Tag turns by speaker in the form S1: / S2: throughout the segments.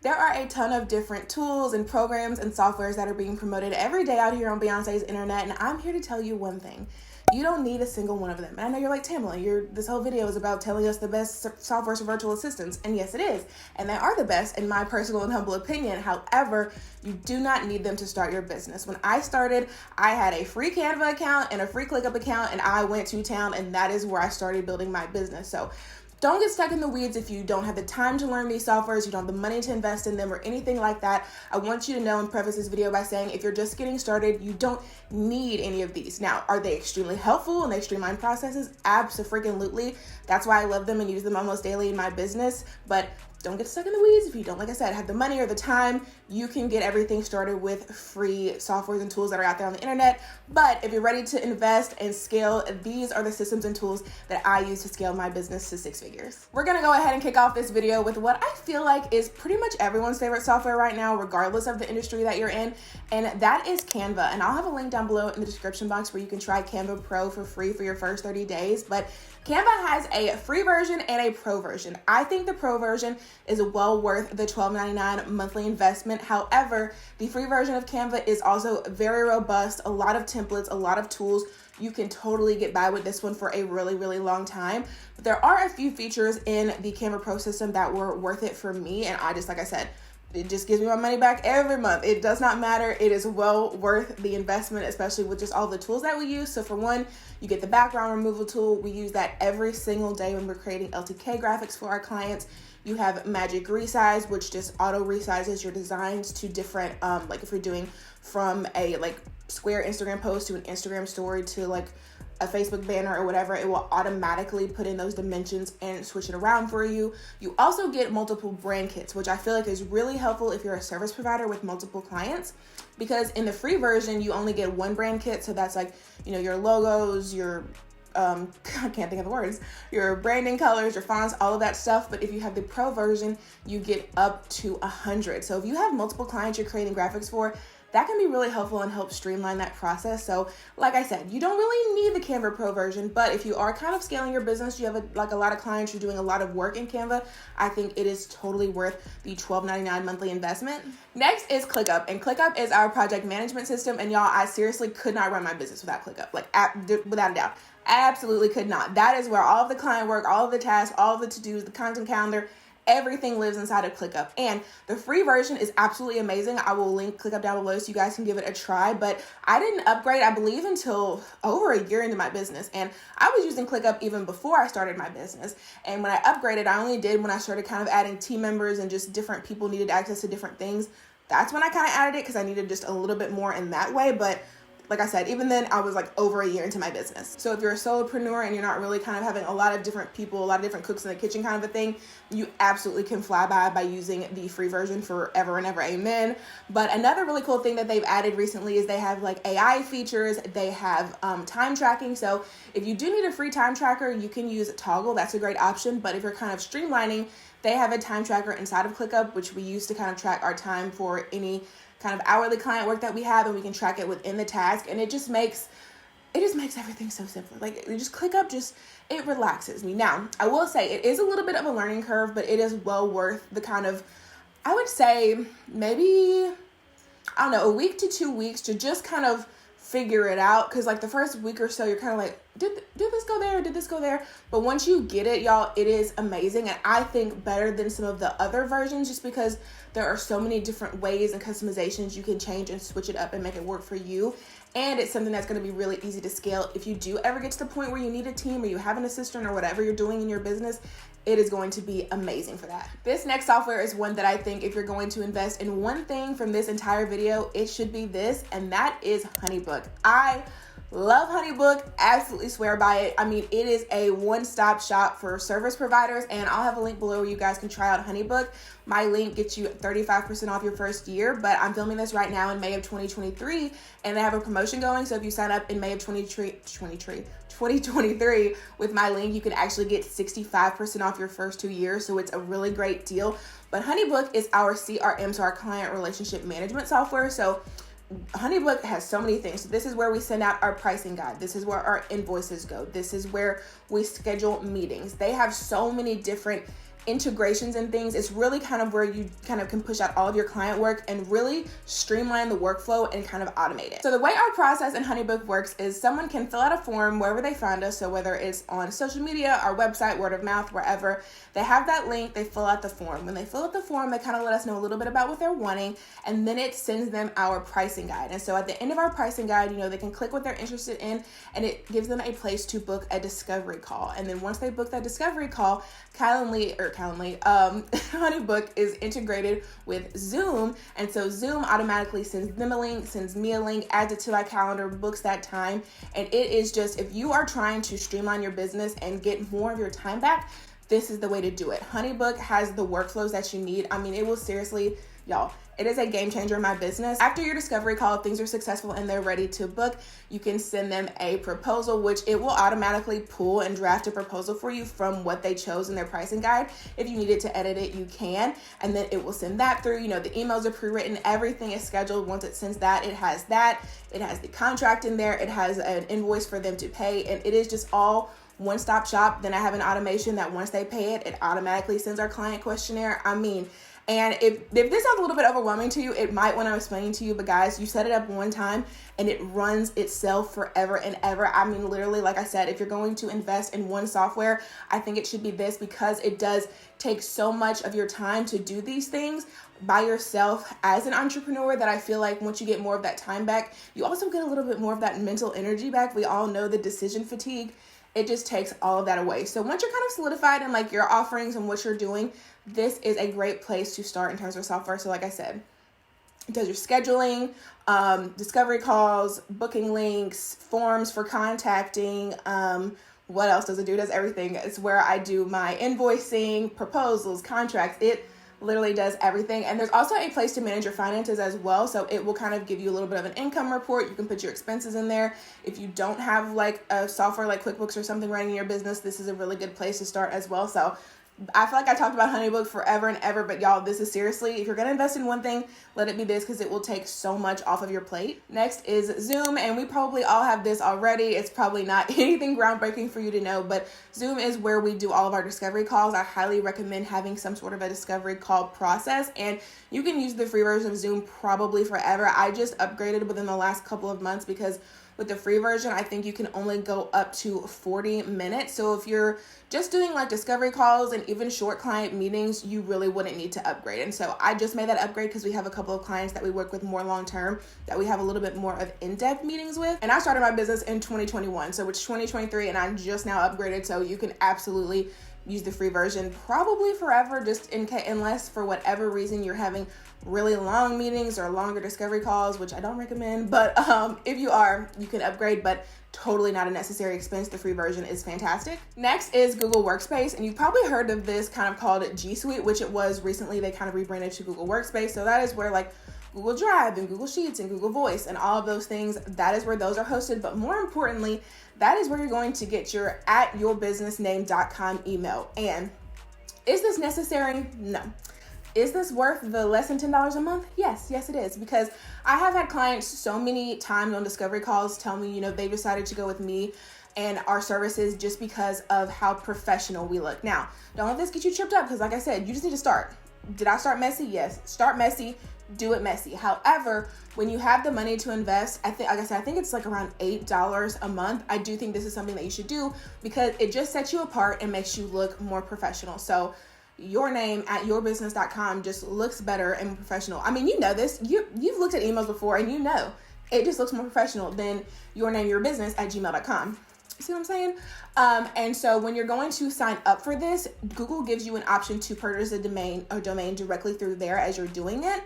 S1: There are a ton of different tools and programs and softwares that are being promoted every day out here on Beyonce's internet, and I'm here to tell you one thing. You don't need a single one of them. And I know you're like, Tamela, this whole video is about telling us the best software for virtual assistants. And yes, it is. And they are the best in my personal and humble opinion. However, you do not need them to start your business. When I started, I had a free Canva account and a free ClickUp account, and I went to town, and that is where I started building my business. So don't get stuck in the weeds if you don't have the time to learn these softwares, you don't have the money to invest in them or anything like that. I want you to know and preface this video by saying if you're just getting started, you don't need any of these. Now, are they extremely helpful and they streamline processes? Absolutely. That's why I love them and use them almost daily in my business. But don't get stuck in the weeds if you don't, like I said, have the money or the time. You can get everything started with free softwares and tools that are out there on the internet. But if you're ready to invest and scale, these are the systems and tools that I use to scale my business to 6 figures. We're gonna go ahead and kick off this video with what I feel like is pretty much everyone's favorite software right now, regardless of the industry that you're in, and that is Canva. And I'll have a link down below in the description box where you can try Canva Pro for free for your first 30 days. But Canva has a free version and a pro version. I think the pro version is well worth the $12.99 monthly investment. However, the free version of Canva is also very robust, a lot of templates, a lot of tools. You can totally get by with this one for a really long time. But there are a few features in the Canva Pro system that were worth it for me, and I just, like I said, it just gives me my money back every month. It does not matter. It is well worth the investment, especially with just all the tools that we use. So for one, you get the background removal tool. We use that every single day when we're creating LTK graphics for our clients. You have Magic Resize, which just auto resizes your designs to different, like if you're doing from a square Instagram post to an Instagram story to like a Facebook banner or whatever, it will automatically put in those dimensions and switch it around for you. You also get multiple brand kits, which I feel like is really helpful if you're a service provider with multiple clients, because in the free version, you only get one brand kit. So that's like, your logos, your I can't think of the words, your branding colors, your fonts, all of that stuff. But if you have the pro version, you get up to 100. So if you have multiple clients you're creating graphics for, that can be really helpful and help streamline that process. So like I said, you don't really need the Canva Pro version, but if you are kind of scaling your business, you have a lot of clients, you're doing a lot of work in Canva, I think it is totally worth the $12.99 monthly investment. Next is ClickUp, and ClickUp is our project management system. And y'all, I seriously could not run my business without ClickUp, without a doubt. Absolutely could not. That is where all of the client work, all of the tasks, all of the to-dos, the content calendar, everything lives inside of ClickUp. And the free version is absolutely amazing. I will link ClickUp down below so you guys can give it a try. But I didn't upgrade, I believe, until over a year into my business. And I was using ClickUp even before I started my business. And when I upgraded, I only did when I started kind of adding team members and just different people needed access to different things. That's when I kind of added it because I needed just a little bit more in that way. But like I said, even then, I was like over a year into my business. So if you're a solopreneur and you're not really kind of having a lot of different people, a lot of different cooks in the kitchen kind of a thing, you absolutely can fly by using the free version forever and ever, amen. But another really cool thing that they've added recently is they have like AI features. They have time tracking. So if you do need a free time tracker, you can use Toggle. That's a great option. But if you're kind of streamlining, they have a time tracker inside of ClickUp, which we use to kind of track our time for any kind of hourly client work that we have, and we can track it within the task. And it just makes everything so simple. Like, just ClickUp, it relaxes me. Now, I will say it is a little bit of a learning curve, but it is well worth the kind of, I would say maybe, I don't know, a week to 2 weeks to just kind of figure it out. Cause like the first week or so, you're kind of like, did this go there? Did this go there? But once you get it, y'all, it is amazing. And I think better than some of the other versions, just because there are so many different ways and customizations you can change and switch it up and make it work for you. And it's something that's going to be really easy to scale. If you do ever get to the point where you need a team or you have an assistant or whatever you're doing in your business, it is going to be amazing for that. This next software is one that I think if you're going to invest in one thing from this entire video, it should be this, and that is Honeybook. I love Honeybook, absolutely swear by it. I mean, it is a one-stop shop for service providers, and I'll have a link below where you guys can try out Honeybook. My link gets you 35% off your first year, but I'm filming this right now in May of 2023, and they have a promotion going. So if you sign up in May of 2023 with my link, you can actually get 65% off your first 2 years. So it's a really great deal. But Honeybook is our CRM, so our client relationship management software. So Honeybook has so many things. So this is where we send out our pricing guide. This is where our invoices go. This is where we schedule meetings. They have so many different integrations and things, it's really kind of where you kind of can push out all of your client work and really streamline the workflow and kind of automate it. So the way our process in Honeybook works is someone can fill out a form wherever they find us. So whether it's on social media, our website, word of mouth, wherever, they have that link, they fill out the form. When they fill out the form, they kind of let us know a little bit about what they're wanting, and then it sends them our pricing guide. And so at the end of our pricing guide, they can click what they're interested in, and it gives them a place to book a discovery call. And then once they book that discovery call, Honeybook is integrated with Zoom, and so Zoom automatically sends them a link, sends me a link, adds it to my calendar, books that time. And it is just, if you are trying to streamline your business and get more of your time back, this is the way to do it. Honeybook has the workflows that you need. I mean, it will seriously, y'all, it is a game changer in my business. After your discovery call, if things are successful and they're ready to book, you can send them a proposal, which it will automatically pull and draft a proposal for you from what they chose in their pricing guide. If you needed to edit it, you can, and then it will send that through. The emails are pre-written, everything is scheduled. Once it sends that, it has the contract in there, it has an invoice for them to pay, and it is just all one-stop shop. Then I have an automation that once they pay it, it automatically sends our client questionnaire. And if this sounds a little bit overwhelming to you, it might when I'm explaining to you, but guys, you set it up one time and it runs itself forever and ever. Literally, like I said, if you're going to invest in one software, I think it should be this, because it does take so much of your time to do these things by yourself as an entrepreneur, that I feel like once you get more of that time back, you also get a little bit more of that mental energy back. We all know the decision fatigue. It just takes all of that away. So once you're kind of solidified in like your offerings and what you're doing, this is a great place to start in terms of software. So like I said, it does your scheduling, discovery calls, booking links, forms for contacting. What else does it do? It does everything. It's where I do my invoicing, proposals, contracts. It literally does everything. And there's also a place to manage your finances as well. So it will kind of give you a little bit of an income report. You can put your expenses in there. If you don't have like a software like QuickBooks or something running in your business, this is a really good place to start as well. So I feel like I talked about Honeybook forever and ever, but y'all, this is seriously, if you're going to invest in one thing, let it be this, because it will take so much off of your plate. Next is Zoom, and we probably all have this already. It's probably not anything groundbreaking for you to know, but Zoom is where we do all of our discovery calls. I highly recommend having some sort of a discovery call process, and you can use the free version of Zoom probably forever. I just upgraded within the last couple of months, because with the free version, I think you can only go up to 40 minutes. So if you're just doing like discovery calls and even short client meetings, you really wouldn't need to upgrade. And so I just made that upgrade because we have a couple of clients that we work with more long-term that we have a little bit more of in-depth meetings with. And I started my business in 2021. So it's 2023 and I'm just now upgraded. So you can absolutely use the free version probably forever, just in case, unless for whatever reason you're having really long meetings or longer discovery calls, which I don't recommend. But if you are, you can upgrade, but totally not a necessary expense. The free version is fantastic. Next is Google Workspace, and you've probably heard of this kind of called G Suite, which it was recently. They kind of rebranded to Google Workspace. So that is where like Google Drive and Google Sheets and Google Voice and all of those things, that is where those are hosted. But more importantly, that is where you're going to get your @yourbusinessname.com email. And is this necessary? No. Is this worth the less than $10 a month? Yes, it is. Because I have had clients so many times on discovery calls tell me, they decided to go with me and our services just because of how professional we look. Now, don't let this get you tripped up, because like I said, you just need to start. Did I start messy? Yes. Start messy. Do it messy. However, when you have the money to invest, I think it's like around $8 a month. I do think this is something that you should do, because it just sets you apart and makes you look more professional. So your name @yourbusiness.com just looks better and professional. I mean, you know this. You've looked at emails before, and it just looks more professional than your name, your business @gmail.com. See what I'm saying? And so when you're going to sign up for this, Google gives you an option to purchase a domain directly through there as you're doing it.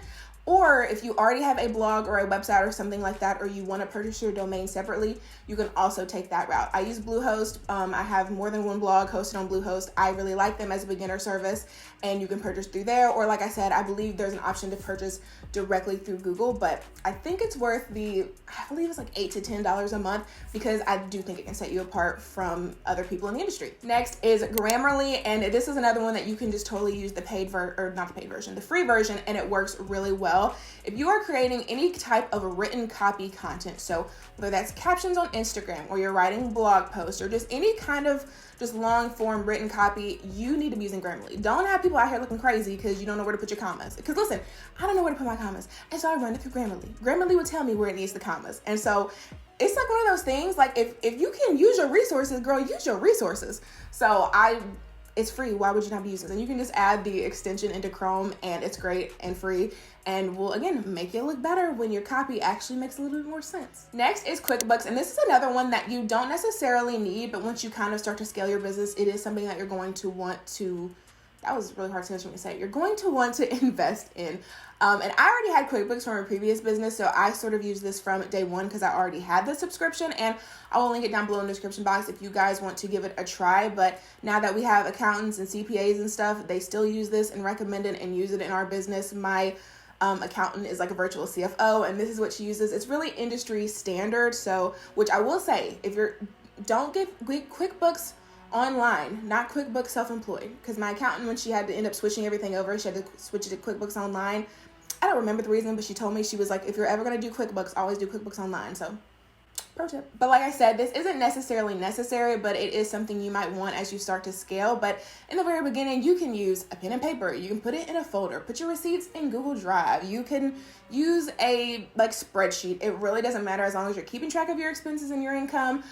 S1: Or if you already have a blog or a website or something like that, or you want to purchase your domain separately, you can also take that route. I use Bluehost. I have more than one blog hosted on Bluehost. I really like them as a beginner service, and you can purchase through there. Or like I said, I believe there's an option to purchase directly through Google, but I think it's worth I believe it's like $8 to $10 a month, because I do think it can set you apart from other people in the industry. Next is Grammarly, and this is another one that you can just totally use the free version, and it works really well. well. If you are creating any type of written copy content, so whether that's captions on Instagram or you're writing blog posts or just any kind of just long form written copy, you need to be using Grammarly. Don't have people out here looking crazy because you don't know where to put your commas. Because listen, I don't know where to put my commas. And so I run it through Grammarly. Grammarly will tell me where it needs the commas. And so it's like one of those things, like if you can use your resources, girl, use your resources. So it's free. Why would you not be using it? And you can just add the extension into Chrome and it's great and free and will, again, make it look better when your copy actually makes a little bit more sense. Next is QuickBooks. And this is another one that you don't necessarily need, but once you kind of start to scale your business, it is something that you're going to want to, that was really hard to say, you're going to want to invest in. And I already had QuickBooks from a previous business, so I sort of used this from day one because I already had the subscription, and I will link it down below in the description box if you guys want to give it a try. But now that we have accountants and CPAs and stuff, they still use this and recommend it and use it in our business. My accountant is like a virtual CFO, and this is what she uses. It's really industry standard, so, which I will say, don't get QuickBooks Online, not QuickBooks Self-Employed, because my accountant, when she had to end up switching everything over, she had to switch it to QuickBooks Online. I don't remember the reason, but she told me, she was like, if you're ever going to do QuickBooks, always do QuickBooks Online. So pro tip. But like I said, this isn't necessarily necessary, but it is something you might want as you start to scale. But in the very beginning, you can use a pen and paper. You can put it in a folder, put your receipts in Google Drive. You can use a spreadsheet. It really doesn't matter as long as you're keeping track of your expenses and your income.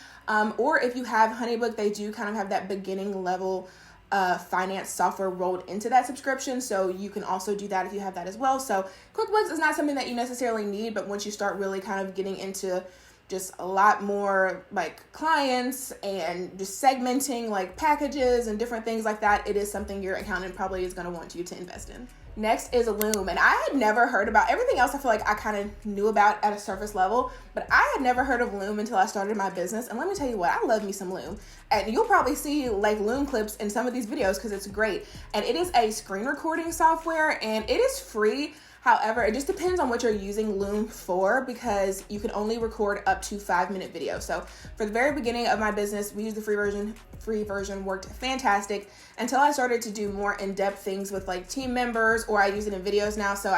S1: Or if you have Honeybook, they do kind of have that beginning level finance software rolled into that subscription. So you can also do that if you have that as well. So QuickBooks is not something that you necessarily need, but once you start really kind of getting into just a lot more like clients and just segmenting like packages and different things like that, it is something your accountant probably is going to want you to invest in. Next is Loom, and I had never heard about everything else. I feel like I kind of knew about at a surface level, but I had never heard of Loom until I started my business. And let me tell you what, I love me some Loom, and you'll probably see like Loom clips in some of these videos because it's great. And it is a screen recording software, and it is free. However, it just depends on what you're using Loom for, because you can only record up to 5-minute videos. So for the very beginning of my business, we used the free version. Free version worked fantastic until I started to do more in-depth things with like team members, or I use it in videos now. So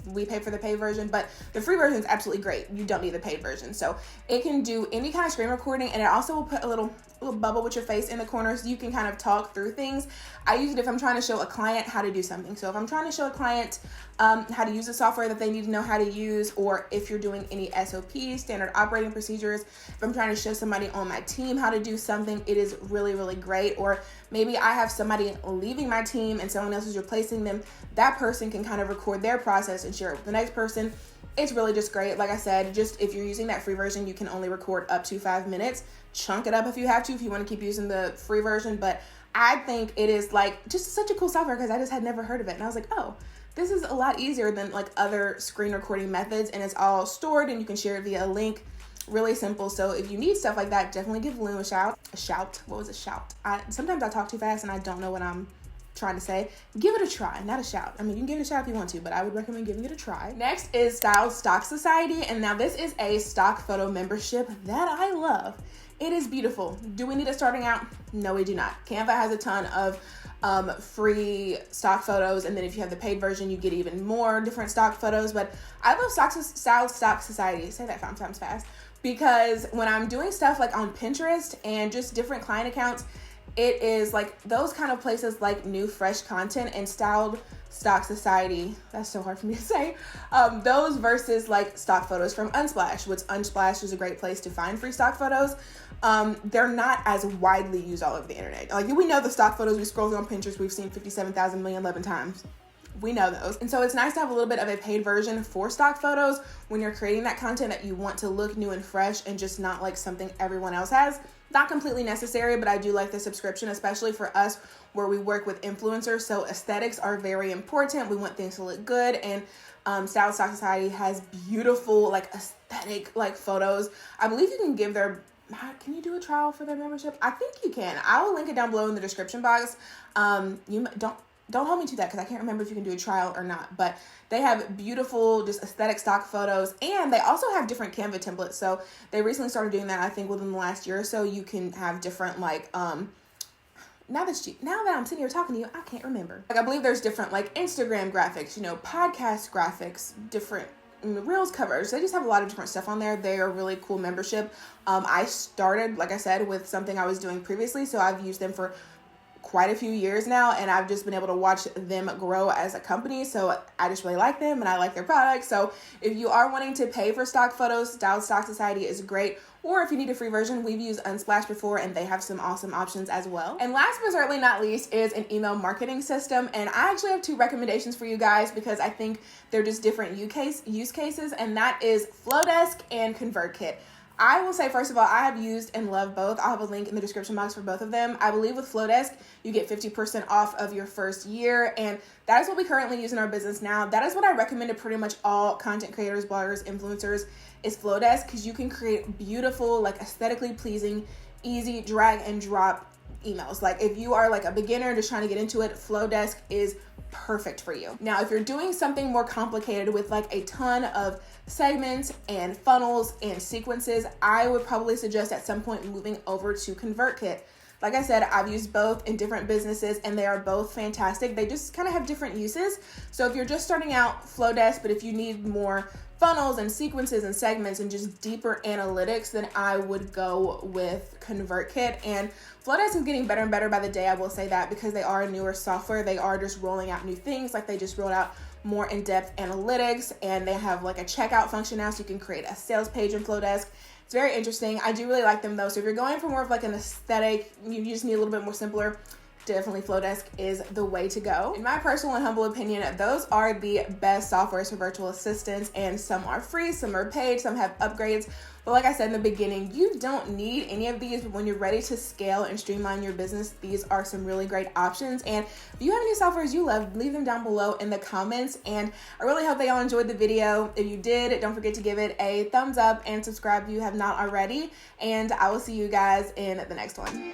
S1: we paid for the paid version, but the free version is absolutely great. You don't need the paid version. So it can do any kind of screen recording, and it also will put a little bubble with your face in the corner so you can kind of talk through things. I use it if I'm trying to show a client how to do something. So if I'm trying to show a client how to use the software that they need to know how to use, or if you're doing any SOPs, standard operating procedures, if I'm trying to show somebody on my team how to do something, it is really, really great. Or maybe I have somebody leaving my team and someone else is replacing them. That person can kind of record their process and share it with the next person. It's really just great. Like I said, just if you're using that free version, you can only record up to 5 minutes. Chunk it up if you have to, if you want to keep using the free version. But I think it is like just such a cool software because I just had never heard of it. And I was like, oh, this is a lot easier than like other screen recording methods, and it's all stored and you can share it via a link. Really simple. So if you need stuff like that, definitely give Loom a shout. What was a shout? Sometimes I talk too fast and I don't know what I'm trying to say. Give it a try, not a shout. I mean, you can give it a shout if you want to, but I would recommend giving it a try. Next is Styled Stock Society, and now this is a stock photo membership that I love. It is beautiful. Do we need it starting out? No, we do not. Canva has a ton of free stock photos, and then if you have the paid version, you get even more different stock photos. But I love Styled Stock Society. Say that 5 times fast. Because when I'm doing stuff like on Pinterest and just different client accounts, it is like those kind of places like new fresh content, and Styled Stock Society, that's so hard for me to say, those versus like stock photos from Unsplash, which Unsplash is a great place to find free stock photos. They're not as widely used all over the internet. Like, we know the stock photos we scroll through on Pinterest, we've seen 57,000,011 times. We know those. And so it's nice to have a little bit of a paid version for stock photos when you're creating that content that you want to look new and fresh and just not like something everyone else has. Not completely necessary, but I do like the subscription, especially for us where we work with influencers. So aesthetics are very important. We want things to look good. And Styled Stock Society has beautiful like aesthetic like photos. I believe you can give can you do a trial for their membership? I think you can. I will link it down below in the description box. Don't hold me to that because I can't remember if you can do a trial or not, but they have beautiful, just aesthetic stock photos, and they also have different Canva templates. So they recently started doing that, I think, within the last year or so. You can have different, like, now that I'm sitting here talking to you, I can't remember. Like, I believe there's different like Instagram graphics, you know, podcast graphics, different Reels covers. They just have a lot of different stuff on there. They are really cool membership. I started, like I said, with something I was doing previously, so I've used them for quite a few years now, and I've just been able to watch them grow as a company. So I just really like them, and I like their products. So if you are wanting to pay for stock photos, Styled Stock Society is great. Or if you need a free version, we've used Unsplash before, and they have some awesome options as well. And last but certainly not least is an email marketing system. And I actually have 2 recommendations for you guys because I think they're just different use cases, and that is Flowdesk and ConvertKit. I will say, first of all, I have used and love both. I'll have a link in the description box for both of them. I believe with Flowdesk, you get 50% off of your first year, and that is what we currently use in our business now. That is what I recommend to pretty much all content creators, bloggers, influencers, is Flowdesk, because you can create beautiful, like aesthetically pleasing, easy drag and drop emails. Like if you are like a beginner just trying to get into it, Flowdesk is perfect for you. Now, if you're doing something more complicated with like a ton of segments and funnels and sequences, I would probably suggest at some point moving over to ConvertKit. Like I said, I've used both in different businesses, and they are both fantastic. They just kind of have different uses. So if you're just starting out, Flowdesk, but if you need more funnels and sequences and segments and just deeper analytics, then I would go with ConvertKit. And Flowdesk is getting better and better by the day, I will say that, because they are a newer software. They are just rolling out new things. Like they just rolled out more in-depth analytics, and they have like a checkout function now, so you can create a sales page in Flowdesk. It's very interesting. I do really like them though. So if you're going for more of like an aesthetic, you just need a little bit more simpler, definitely Flowdesk is the way to go. In my personal and humble opinion, those are the best softwares for virtual assistants, and some are free, some are paid, some have upgrades. But like I said in the beginning, you don't need any of these, but when you're ready to scale and streamline your business, these are some really great options. And if you have any softwares you love, leave them down below in the comments. And I really hope that y'all enjoyed the video. If you did, don't forget to give it a thumbs up and subscribe if you have not already. And I will see you guys in the next one.